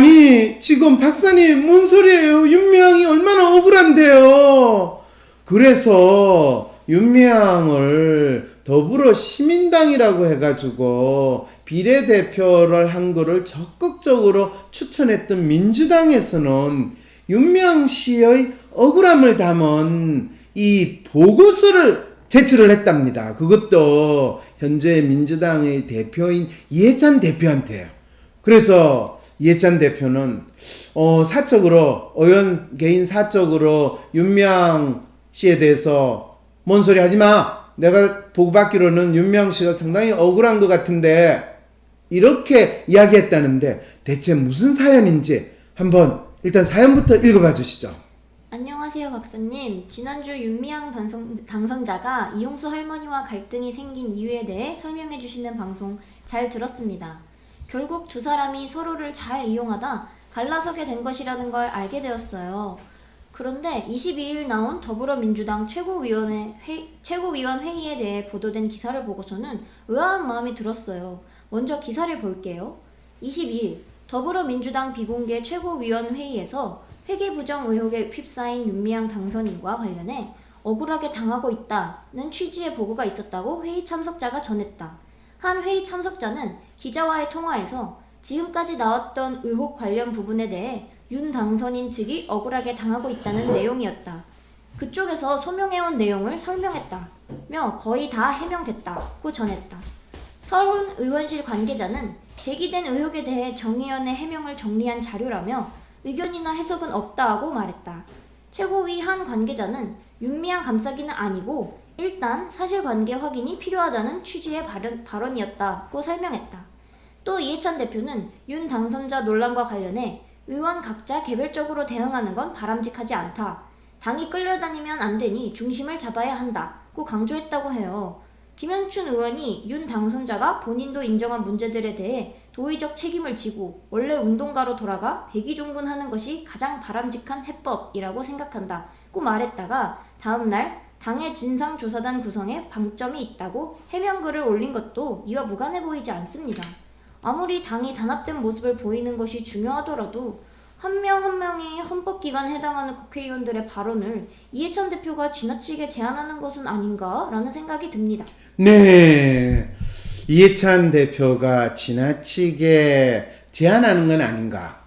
아니 지금 박사님 뭔 소리예요? 윤미향이 얼마나 억울한데요. 그래서 윤미향을 더불어시민당이라고 해가지고 비례대표를 한 거를 적극적으로 추천했던 민주당에서는 윤미향 씨의 억울함을 담은 이 보고서를 제출을 했답니다. 그것도 현재 민주당의 대표인 이해찬 대표한테요. 그래서 이해찬 대표는 사적으로 의원 개인 사적으로 윤미향 씨에 대해서 뭔 소리 하지마, 내가 보고받기로는 윤미향 씨가 상당히 억울한 것 같은데 이렇게 이야기했다는데 대체 무슨 사연인지 한번 일단 사연부터 읽어봐 주시죠. 안녕하세요, 박사님. 지난주 윤미향 당선자가 이용수 할머니와 갈등이 생긴 이유에 대해 설명해 주시는 방송 잘 들었습니다. 결국 두 사람이 서로를 잘 이용하다 갈라서게 된 것이라는 걸 알게 되었어요. 그런데 22일 나온 더불어민주당 최고위원 회의에 대해 보도된 기사를 보고서는 의아한 마음이 들었어요. 먼저 기사를 볼게요. 22일 더불어민주당 비공개 최고위원 회의에서 회계부정 의혹에 휩싸인 윤미향 당선인과 관련해 억울하게 당하고 있다는 취지의 보고가 있었다고 회의 참석자가 전했다. 한 회의 참석자는 기자와의 통화에서 지금까지 나왔던 의혹 관련 부분에 대해 윤 당선인 측이 억울하게 당하고 있다는 내용이었다. 그쪽에서 소명해온 내용을 설명했다며 거의 다 해명됐다고 전했다. 서훈 의원실 관계자는 제기된 의혹에 대해 정의연의 해명을 정리한 자료라며 의견이나 해석은 없다고 말했다. 최고위 한 관계자는 윤미향 감싸기는 아니고 일단 사실관계 확인이 필요하다는 취지의 발언이었다고 설명했다. 또 이해찬 대표는 윤 당선자 논란과 관련해 의원 각자 개별적으로 대응하는 건 바람직하지 않다. 당이 끌려다니면 안 되니 중심을 잡아야 한다고 강조했다고 해요. 김현춘 의원이 윤 당선자가 본인도 인정한 문제들에 대해 도의적 책임을 지고 원래 운동가로 돌아가 백의종군하는 것이 가장 바람직한 해법이라고 생각한다고 말했다가 다음날 당의 진상조사단 구성에 방점이 있다고 해명글을 올린 것도 이와 무관해 보이지 않습니다. 아무리 당이 단합된 모습을 보이는 것이 중요하더라도 한 명 한 명이 헌법기관에 해당하는 국회의원들의 발언을 이해찬 대표가 지나치게 제한하는 것은 아닌가라는 생각이 듭니다. 네, 이해찬 대표가 지나치게 제한하는 건 아닌가.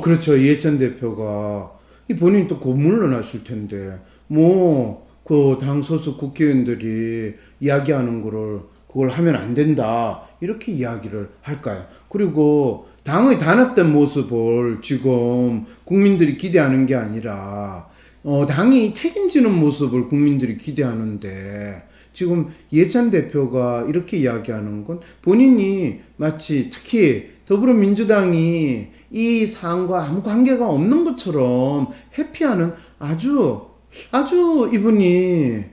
그렇죠. 이해찬 대표가 본인이 또 고문을 하실 텐데 그 당 소속 국회의원들이 이야기하는 거를 그걸 하면 안 된다 이렇게 이야기를 할까요? 그리고 당의 단합된 모습을 지금 국민들이 기대하는 게 아니라 당이 책임지는 모습을 국민들이 기대하는데 지금 이해찬 대표가 이렇게 이야기하는 건 본인이 마치 특히 더불어민주당이 이 사안과 아무 관계가 없는 것처럼 회피하는 아주 이분이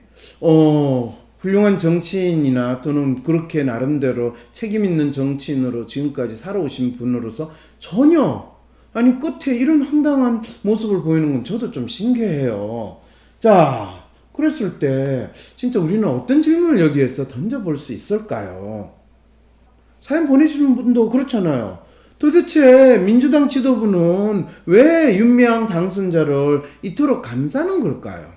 훌륭한 정치인이나 또는 그렇게 나름대로 책임 있는 정치인으로 지금까지 살아오신 분으로서 전혀 끝에 이런 황당한 모습을 보이는 건 저도 좀 신기해요. 자, 그랬을 때 진짜 우리는 어떤 질문을 여기에서 던져볼 수 있을까요? 사연 보내주는 분도 그렇잖아요. 도대체 민주당 지도부는 왜 윤미향 당선자를 이토록 감싸는 걸까요?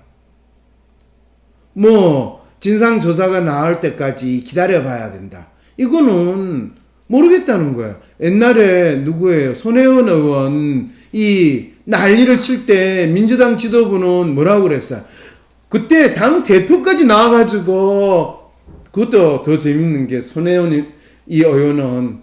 진상조사가 나올 때까지 기다려봐야 된다. 이거는 모르겠다는 거예요. 옛날에 누구예요? 손혜원 의원 난리를 칠 때 민주당 지도부는 뭐라고 그랬어요? 그때 당 대표까지 나와가지고 그것도 더 재밌는 게 손혜원 의원은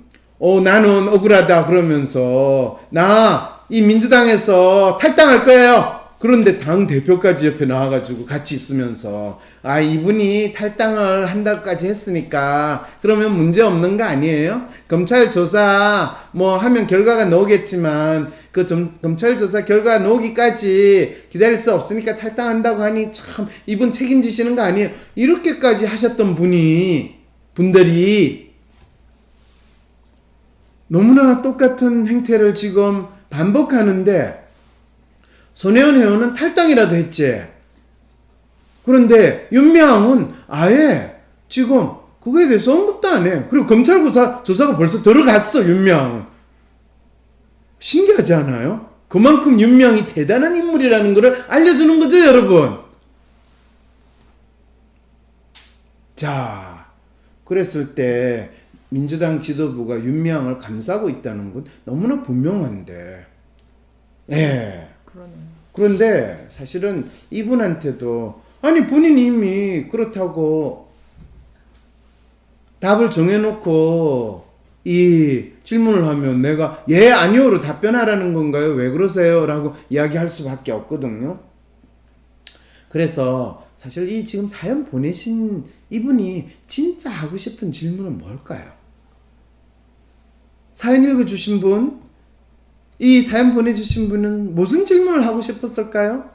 나는 억울하다 그러면서 나 이 민주당에서 탈당할 거예요. 그런데 당 대표까지 옆에 나와가지고 같이 있으면서 이분이 탈당을 한다까지 했으니까 그러면 문제 없는 거 아니에요? 검찰 조사 하면 결과가 나오겠지만 검찰 조사 결과 나오기까지 기다릴 수 없으니까 탈당한다고 하니 참 이분 책임지시는 거 아니에요? 이렇게까지 하셨던 분들이 너무나 똑같은 행태를 지금 반복하는데 손혜원 의원은 탈당이라도 했지. 그런데 윤미향은 아예 지금 그거에 대해서 언급도 안 해. 그리고 검찰 조사가 벌써 들어갔어. 윤미향은. 신기하지 않아요? 그만큼 윤미향이 대단한 인물이라는 것을 알려주는 거죠, 여러분. 자, 그랬을 때 민주당 지도부가 윤미향을 감싸고 있다는 건 너무나 분명한데, 예. 그러네요. 그런데 사실은 이분한테도 아니 본인이 이미 그렇다고 답을 정해놓고 이 질문을 하면 내가 예 아니요로 답변하라는 건가요? 왜 그러세요? 라고 이야기할 수밖에 없거든요. 그래서 사실 이 지금 사연 보내신 이분이 진짜 하고 싶은 질문은 뭘까요? 사연 읽어주신 분, 이 사연 보내주신 분은 무슨 질문을 하고 싶었을까요?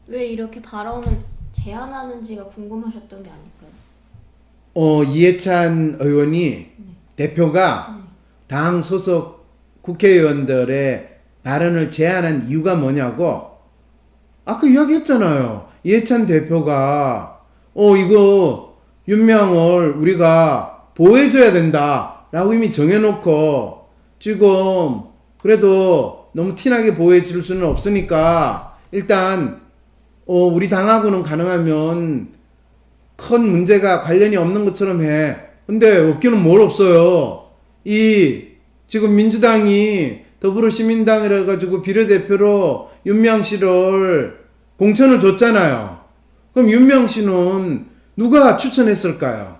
왜 이렇게 발언을 제안하는지가 궁금하셨던 게 아닐까요? 이해찬 의원이 대표가 당 소속 국회의원들의 발언을 제안한 이유가 뭐냐고 아까 이야기했잖아요. 이해찬 대표가 이거 윤미향을 우리가 보호해줘야 된다 라고 이미 정해놓고 지금 그래도 너무 티나게 보호해줄 수는 없으니까 일단 우리 당하고는 가능하면 큰 문제가 관련이 없는 것처럼 해. 근데 없기는 뭘 없어요. 지금 민주당이 더불어시민당이라 가지고 비례대표로 윤미향 씨를 공천을 줬잖아요. 그럼 윤미향 씨는 누가 추천했을까요?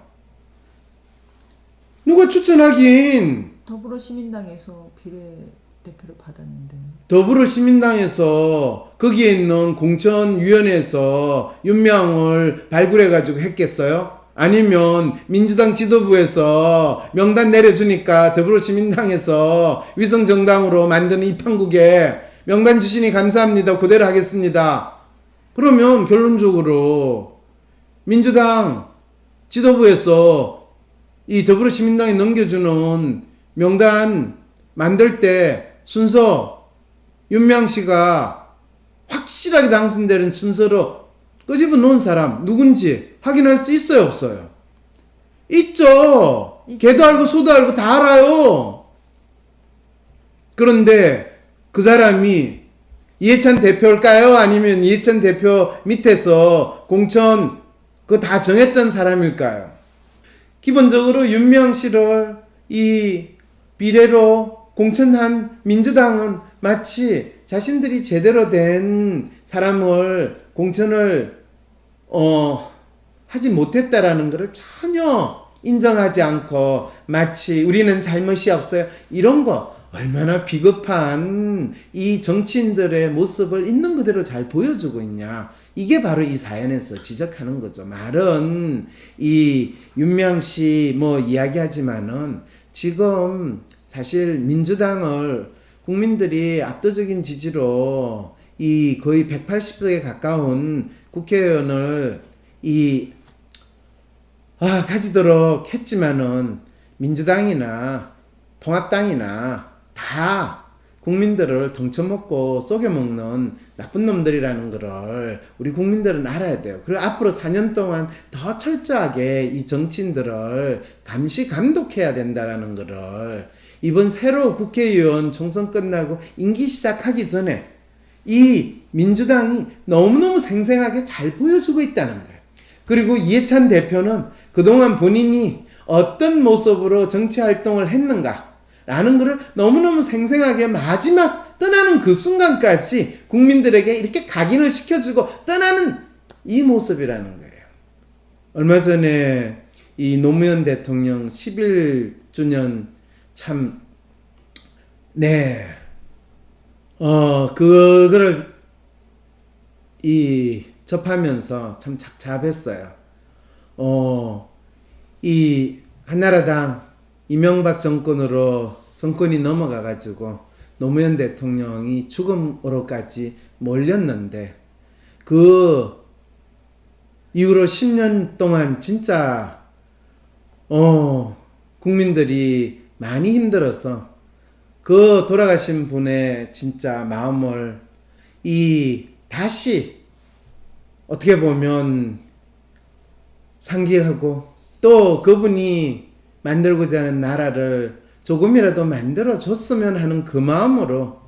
누가 추천하긴 더불어시민당에서 비례대표를 받았는데. 더불어시민당에서 거기에 있는 공천위원회에서 윤미향을 발굴해가지고 했겠어요? 아니면 민주당 지도부에서 명단 내려주니까 더불어시민당에서 위성정당으로 만드는 이 판국에 명단 주시니 감사합니다. 그대로 하겠습니다. 그러면 결론적으로 민주당 지도부에서 이 더불어시민당에 넘겨주는 명단 만들 때 순서 윤미향 씨가 확실하게 당선되는 순서로 끄집어 놓은 사람 누군지 확인할 수 있어요, 없어요? 있죠. 걔도 알고 소도 알고 다 알아요. 그런데 그 사람이 이해찬 대표일까요? 아니면 이해찬 대표 밑에서 공천 그거 다 정했던 사람일까요? 기본적으로 윤미향 씨를 이 비례로 공천한 민주당은 마치 자신들이 제대로 된 사람을 공천을 하지 못했다라는 것을 전혀 인정하지 않고 마치 우리는 잘못이 없어요. 이런 거 얼마나 비겁한 이 정치인들의 모습을 있는 그대로 잘 보여주고 있냐. 이게 바로 이 사연에서 지적하는 거죠. 말은 이 윤미향 씨 뭐 이야기하지만은 지금 사실 민주당을 국민들이 압도적인 지지로 이 거의 180석에 가까운 국회의원을 가지도록 했지만은 민주당이나 통합당이나 다 국민들을 덩쳐먹고 속여먹는 나쁜 놈들이라는 거를 우리 국민들은 알아야 돼요. 그리고 앞으로 4년 동안 더 철저하게 이 정치인들을 감시 감독해야 된다라는 거를 이번 새로 국회의원 총선 끝나고 임기 시작하기 전에 이 민주당이 너무너무 생생하게 잘 보여주고 있다는 거예요. 그리고 이해찬 대표는 그동안 본인이 어떤 모습으로 정치활동을 했는가 라는 것을 너무너무 생생하게 마지막 떠나는 그 순간까지 국민들에게 이렇게 각인을 시켜주고 떠나는 이 모습이라는 거예요. 얼마 전에 이 노무현 대통령 11주년 참, 그거를 접하면서 참 착잡했어요. 이 한나라당 이명박 정권으로 정권이 넘어가가지고 노무현 대통령이 죽음으로까지 몰렸는데 그 이후로 10년 동안 진짜 국민들이 많이 힘들어서 그 돌아가신 분의 진짜 마음을 다시 어떻게 보면 상기하고 또 그분이 만들고자 하는 나라를 조금이라도 만들어줬으면 하는 그 마음으로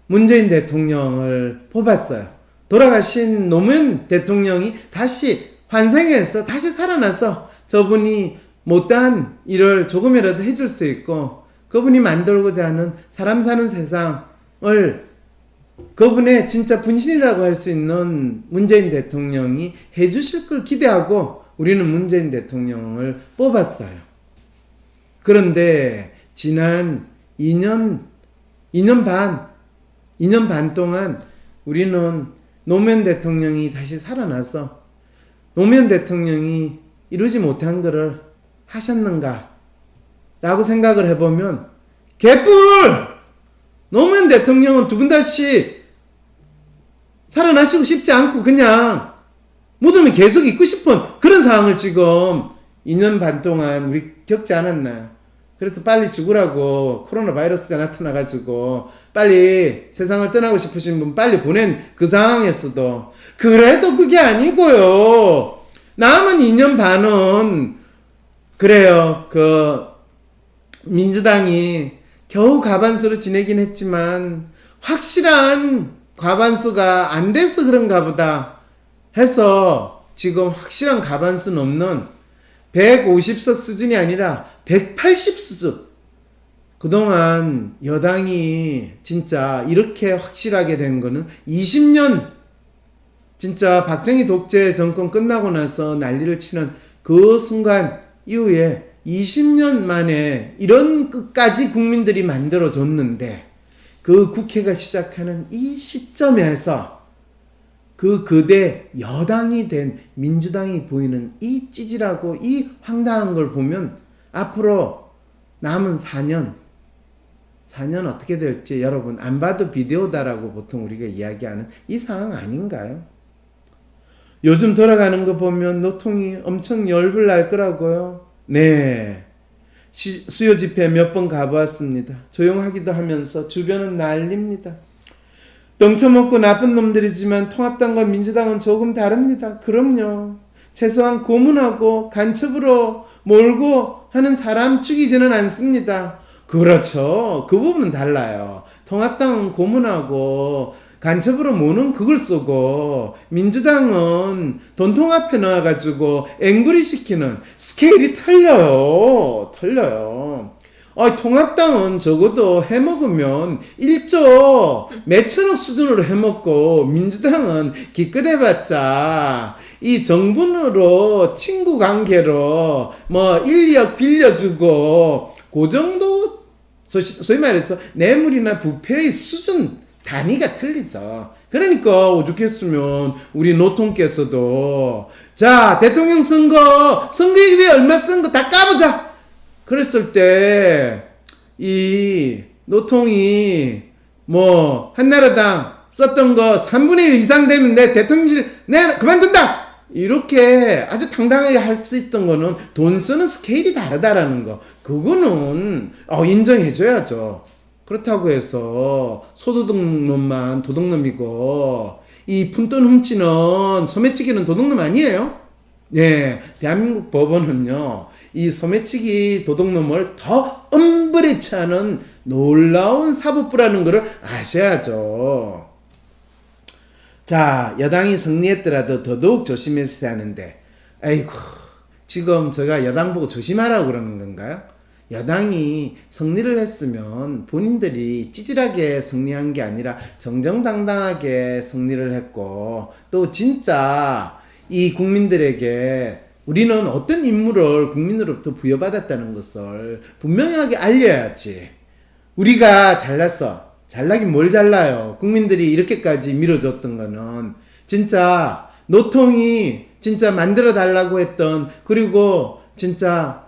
문재인 대통령을 뽑았어요. 돌아가신 노무현 대통령이 다시 환생해서 다시 살아나서 저분이 못한 일을 조금이라도 해줄 수 있고 그분이 만들고자 하는 사람 사는 세상을 그분의 진짜 분신이라고 할 수 있는 문재인 대통령이 해주실 걸 기대하고 우리는 문재인 대통령을 뽑았어요. 그런데 지난 2년 반 동안 우리는 노무현 대통령이 다시 살아나서 노무현 대통령이 이루지 못한 것을 하셨는가? 라고 생각을 해보면 개뿔! 노무현 대통령은 두 분 다시 살아나시고 싶지 않고 그냥 무덤에 계속 있고 싶은 그런 상황을 지금 2년 반 동안 우리 겪지 않았나요? 그래서 빨리 죽으라고 코로나 바이러스가 나타나가지고 빨리 세상을 떠나고 싶으신 분 빨리 보낸 그 상황에서도 그래도 그게 아니고요. 남은 2년 반은 그래요. 그 민주당이 겨우 과반수로 지내긴 했지만 확실한 과반수가 안 돼서 그런가 보다 해서 지금 확실한 과반수 넘는 150석 수준이 아니라 180 수준. 그동안 여당이 진짜 이렇게 확실하게 된 거는 20년 진짜 박정희 독재 정권 끝나고 나서 난리를 치는 그 순간 이후에 20년 만에 이런 끝까지 국민들이 만들어줬는데 그 국회가 시작하는 이 시점에서 그 거대 여당이 된 민주당이 보이는 이 찌질하고 이 황당한 걸 보면 앞으로 남은 4년 어떻게 될지 여러분 안 봐도 비디오다라고 보통 우리가 이야기하는 이 상황 아닌가요? 요즘 돌아가는 거 보면 노통이 엄청 열불 날 거라고요. 네. 수요 집회 몇 번 가보았습니다. 조용하기도 하면서 주변은 난립니다. 덩쳐먹고 나쁜 놈들이지만 통합당과 민주당은 조금 다릅니다. 그럼요. 최소한 고문하고 간첩으로 몰고 하는 사람 죽이지는 않습니다. 그렇죠. 그 부분은 달라요. 통합당은 고문하고 간첩으로 모는 그걸 쏘고 민주당은 돈통합해 넣어가지고 앵부리 시키는 스케일이 틀려요. 통합당은 적어도 해먹으면 1조 몇천억 수준으로 해먹고 민주당은 기껏해봤자 이 정분으로 친구 관계로 뭐 1, 2억 빌려주고 그 정도 소위 말해서 뇌물이나 부패의 수준 단위가 틀리죠. 그러니까 오죽했으면 우리 노통께서도 자 대통령 선거예비 얼마 쓴 거 다 까보자 그랬을 때 이 노통이 뭐 한나라당 썼던 거 3분의 1 이상 되면 내 대통령실 내 그만둔다 이렇게 아주 당당하게 할 수 있던 거는 돈 쓰는 스케일이 다르다라는 거 그거는 인정해줘야죠. 그렇다고 해서 소도둑놈만 도둑놈이고 이 푼돈 훔치는 소매치기는 도둑놈 아니에요? 예, 대한민국 법원은요 이 소매치기 도둑놈을 더 엄브레치 하는 놀라운 사법부라는 것을 아셔야죠. 자, 여당이 승리했더라도 더더욱 조심해서 하는데 아이고 지금 제가 여당 보고 조심하라고 그러는 건가요? 여당이 승리를 했으면 본인들이 찌질하게 승리한 게 아니라 정정당당하게 승리를 했고 또 진짜 이 국민들에게 우리는 어떤 임무를 국민으로부터 부여받았다는 것을 분명하게 알려야지. 우리가 잘났어. 잘나긴 뭘 잘나요. 국민들이 이렇게까지 밀어줬던 거는 진짜 노통이 진짜 만들어 달라고 했던 그리고 진짜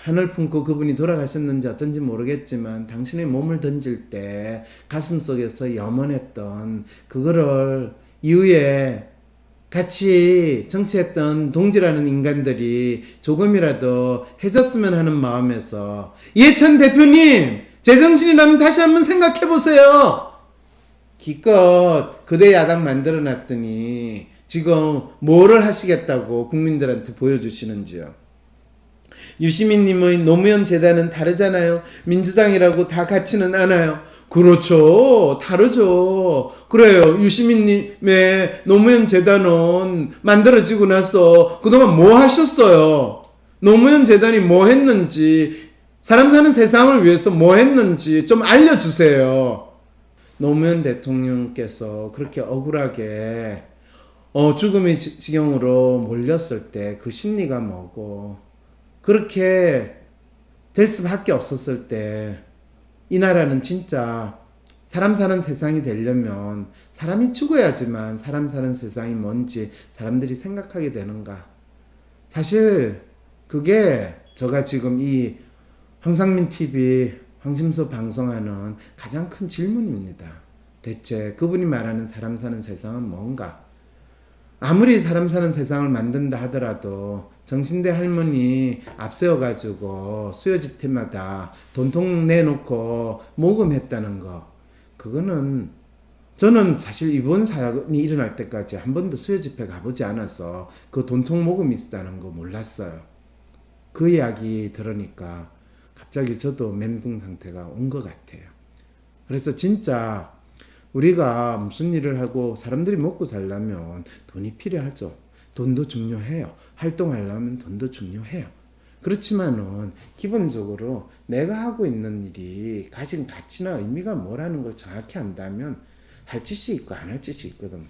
하늘 품고 그분이 돌아가셨는지 어쩐지 모르겠지만 당신의 몸을 던질 때 가슴속에서 염원했던 그거를 이후에 같이 정치했던 동지라는 인간들이 조금이라도 해줬으면 하는 마음에서 이해찬 대표님 제정신이라면 다시 한번 생각해보세요. 기껏 그대 야당 만들어놨더니 지금 뭐를 하시겠다고 국민들한테 보여주시는지요. 유시민님의 노무현 재단은 다르잖아요. 민주당이라고 다 같지는 않아요. 그렇죠. 다르죠. 그래요. 유시민님의 노무현 재단은 만들어지고 나서 그동안 뭐 하셨어요? 노무현 재단이 뭐 했는지, 사람 사는 세상을 위해서 뭐 했는지 좀 알려주세요. 노무현 대통령께서 그렇게 억울하게 죽음의 지경으로 몰렸을 때 그 심리가 뭐고, 그렇게 될 수밖에 없었을 때 이 나라는 진짜 사람 사는 세상이 되려면 사람이 죽어야지만 사람 사는 세상이 뭔지 사람들이 생각하게 되는가. 사실 그게 제가 지금 이 황상민 TV 황심소 방송하는 가장 큰 질문입니다. 대체 그분이 말하는 사람 사는 세상은 뭔가? 아무리 사람 사는 세상을 만든다 하더라도 정신대 할머니 앞세워가지고 수요지태마다 돈통 내놓고 모금했다는 거, 그거는 저는 사실 이번 사건이 일어날 때까지 한 번도 수요집회 가보지 않아서 그 돈통 모금이 있었다는 거 몰랐어요. 그 이야기 들으니까 갑자기 저도 멘붕 상태가 온 것 같아요. 그래서 진짜 우리가 무슨 일을 하고 사람들이 먹고 살려면 돈이 필요하죠. 돈도 중요해요. 활동하려면 돈도 중요해요. 그렇지만은 기본적으로 내가 하고 있는 일이 가진 가치나 의미가 뭐라는 걸 정확히 안다면 할 짓이 있고 안 할 짓이 있거든.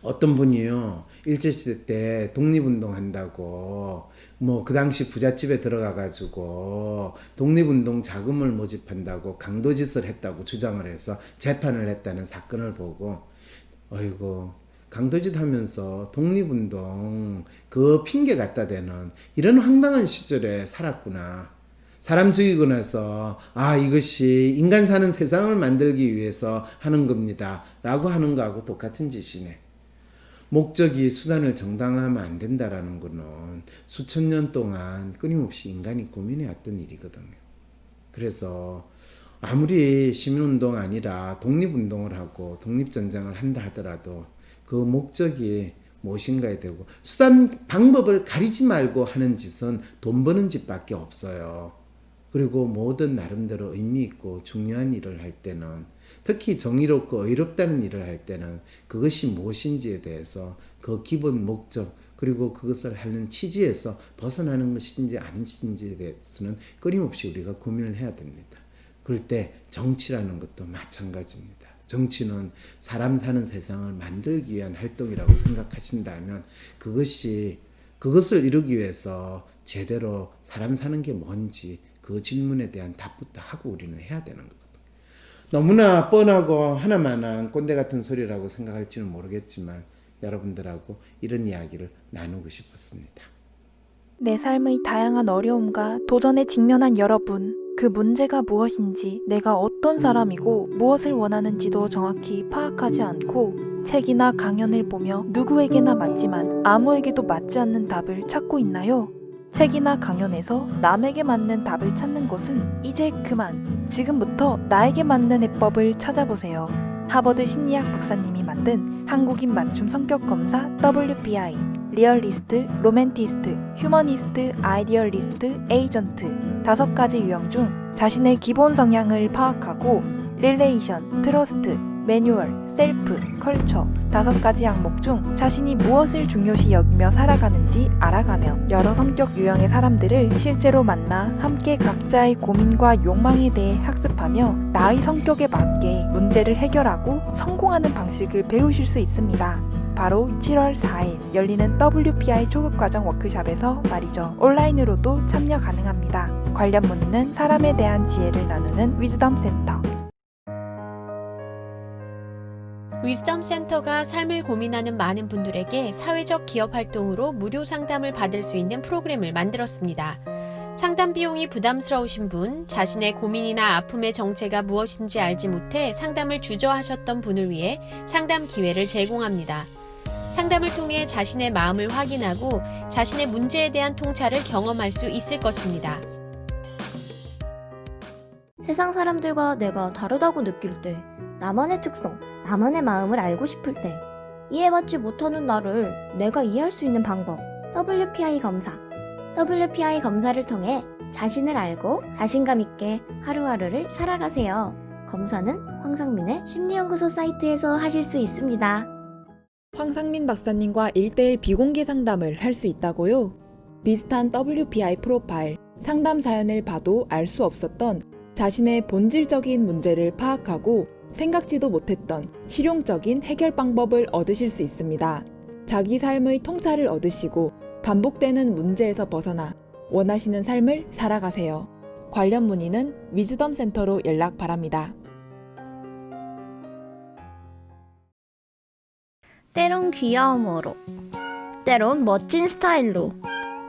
어떤 분이요, 일제시대 때 독립운동 한다고 뭐 그 당시 부잣집에 들어가가지고 독립운동 자금을 모집한다고 강도짓을 했다고 주장을 해서 재판을 했다는 사건을 보고, 어이구, 강도짓 하면서 독립운동 그 핑계 갖다 대는 이런 황당한 시절에 살았구나. 사람 죽이고 나서 이것이 인간 사는 세상을 만들기 위해서 하는 겁니다 라고 하는 거하고 똑같은 짓이네. 목적이 수단을 정당화하면 안 된다라는 거는 수천 년 동안 끊임없이 인간이 고민해왔던 일이거든요. 그래서 아무리 시민운동 아니라 독립운동을 하고 독립전쟁을 한다 하더라도 그 목적이 무엇인가에 되고, 수단 방법을 가리지 말고 하는 짓은 돈 버는 짓밖에 없어요. 그리고 모든 나름대로 의미 있고 중요한 일을 할 때는, 특히 정의롭고 의롭다는 일을 할 때는 그것이 무엇인지에 대해서 그 기본 목적, 그리고 그것을 하는 취지에서 벗어나는 것인지 아닌지에 대해서는 끊임없이 우리가 고민을 해야 됩니다. 그럴 때 정치라는 것도 마찬가지입니다. 정치는 사람 사는 세상을 만들기 위한 활동이라고 생각하신다면 그것을 이루기 위해서 제대로 사람 사는 게 뭔지 그 질문에 대한 답부터 하고 우리는 해야 되는 거거든요. 너무나 뻔하고 하나만한 꼰대 같은 소리라고 생각할지는 모르겠지만 여러분들하고 이런 이야기를 나누고 싶었습니다. 내 삶의 다양한 어려움과 도전에 직면한 여러분, 그 문제가 무엇인지, 내가 어떤 사람이고 무엇을 원하는지도 정확히 파악하지 않고 책이나 강연을 보며 누구에게나 맞지만 아무에게도 맞지 않는 답을 찾고 있나요? 책이나 강연에서 남에게 맞는 답을 찾는 것은 이제 그만. 지금부터 나에게 맞는 해법을 찾아보세요. 하버드 심리학 박사님이 만든 한국인 맞춤 성격 검사 WBI, 리얼리스트, 로맨티스트, 휴머니스트, 아이디얼리스트, 에이전트 5가지 유형 중 자신의 기본 성향을 파악하고 릴레이션, 트러스트, 매뉴얼, 셀프, 컬처 5가지 항목 중 자신이 무엇을 중요시 여기며 살아가는지 알아가며 여러 성격 유형의 사람들을 실제로 만나 함께 각자의 고민과 욕망에 대해 학습하며 나의 성격에 맞게 문제를 해결하고 성공하는 방식을 배우실 수 있습니다. 바로 7월 4일 열리는 WPI 초급과정 워크숍에서 말이죠. 온라인으로도 참여 가능합니다. 관련 문의는 사람에 대한 지혜를 나누는 위즈덤 센터. 위즈덤 센터가 삶을 고민하는 많은 분들에게 사회적 기업 활동으로 무료 상담을 받을 수 있는 프로그램을 만들었습니다. 상담 비용이 부담스러우신 분, 자신의 고민이나 아픔의 정체가 무엇인지 알지 못해 상담을 주저하셨던 분을 위해 상담 기회를 제공합니다. 상담을 통해 자신의 마음을 확인하고 자신의 문제에 대한 통찰을 경험할 수 있을 것입니다. 세상 사람들과 내가 다르다고 느낄 때, 나만의 특성, 나만의 마음을 알고 싶을 때, 이해받지 못하는 나를 내가 이해할 수 있는 방법, WPI 검사. WPI 검사를 통해 자신을 알고 자신감 있게 하루하루를 살아가세요. 검사는 황상민의 심리연구소 사이트에서 하실 수 있습니다. 황상민 박사님과 1대1 비공개 상담을 할 수 있다고요? 비슷한 WPI 프로파일, 상담 사연을 봐도 알 수 없었던 자신의 본질적인 문제를 파악하고 생각지도 못했던 실용적인 해결 방법을 얻으실 수 있습니다. 자기 삶의 통찰을 얻으시고 반복되는 문제에서 벗어나 원하시는 삶을 살아가세요. 관련 문의는 위즈덤 센터로 연락 바랍니다. 때론 귀여움으로, 때론 멋진 스타일로,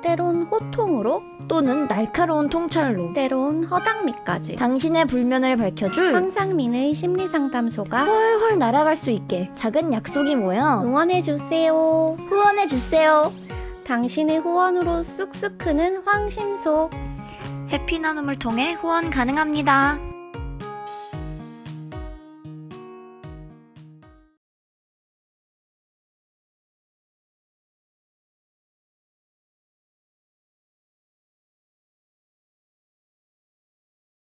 때론 호통으로, 또는 날카로운 통찰로 때론 허당미까지 당신의 불면을 밝혀줄 황상민의 심리상담소가 훨훨 날아갈 수 있게 작은 약속이 모여 응원해주세요. 후원해주세요. 당신의 후원으로 쑥쑥 크는 황심소. 해피 나눔을 통해 후원 가능합니다.